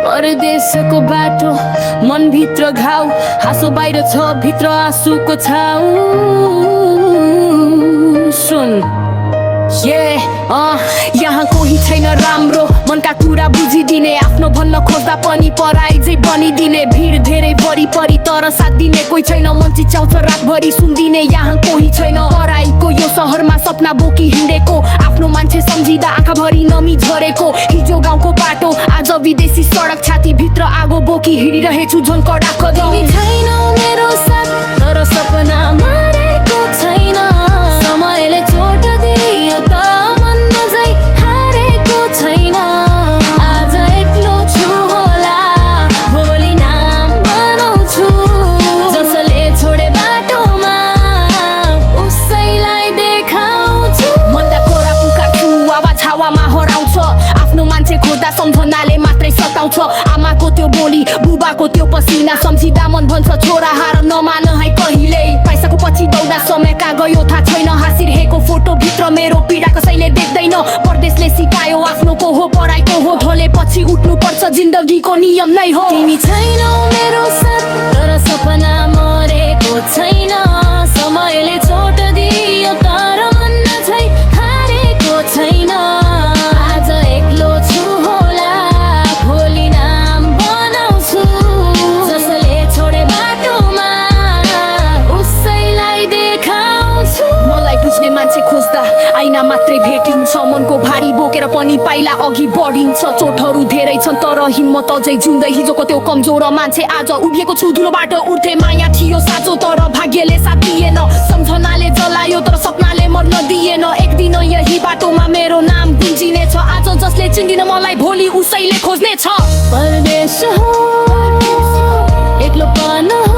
परदेशको बाटो मनभित्र घाउ, हाँसो बाहिर छ भित्र आँसुको छाउ। सुन यहाँ कोही छैन राम्रो, मनका कुरा बुझिदिने, आफ्नो भन्न खोज्दा पनि पराई चाहिँ बनिदिने। भिड धेरै बढी परी तर साथ दिने कोही छैन, मन चिच्याउँछ रातभरि सुन्दिने। यहाँ कोही छैन पराईको यो सहरमा सपना बोकी हिँडेको, आफ्नो मान्छे सम्झिँदा आँखाभरि नमी झरेको। हिजो गाउँको बाटो आज विदेशी सडक, छाती भित्र आगो बोकी हिँडिरहेछु झन् कडा कदमी। छैनौ मेरो साथ तर सपना मरेको छैन, समयले चोट दियो त मन नजै हारेको छैन। आज एक्लो छु होला, भोलि नाम बनाउँछु, जसले छोडे बाटोमा उसैलाई देखाउँछु। मन्दा कोरा पुकार्छु, आवाज हावामा हराउँछ, आफ्नो मान्छे खोज्दा सम्झनाले मात्रै सताउँछ। आमाको त्यो बोली, बुबाको त्यो पसिना सम्झिँदा मन भन्छ छोरा हार नमान है कहिले। पैसाको पछि दौडा समय कहाँ गयो थाहा छैन, हाँसिरहेको फोटो भित्र मेरो पीडा कसैले देख्दैन। परदेशले सिकायो आफ्नो को हो पढाइको हो, ढले पछि उठ्नु पर्छ जिन्दगीको नियम नै हो। तिमी छैनौ मेरो साथ तर सपना मरेको छैन, समयले चोट दियो तर मन नझै हारेको छैन। आज एक्लो छु होला, भोलि नाम बनाउँछु, जसले छोडे बाटोमा उसैलाई देखाउँछु। मलाई बुझ्ने मान्छे खोज्दा आइना मात्रै भेटिन्छ, मनको भारी बोकेर पनि पाइला अघि बढिन्छ। चोटहरू धेरै छन् तर हिम्मत अझै जुन्दै, हिजोको त्यो कमजोर मान्छे आज उभिएको छु धुलोबाट उठ्थे। माया थियो साँचो तर भाग्यले साथ दिएन, सम्झनाले जलायो तर सपनाले मर्न दिएन। एक दिन यही बाटोमा मेरो नाम गुन्जिनेछ, आज जसले चिन्दिन मलाई भोलि उसैले खोज्नेछ। परदेश हो एक्लोपन हो,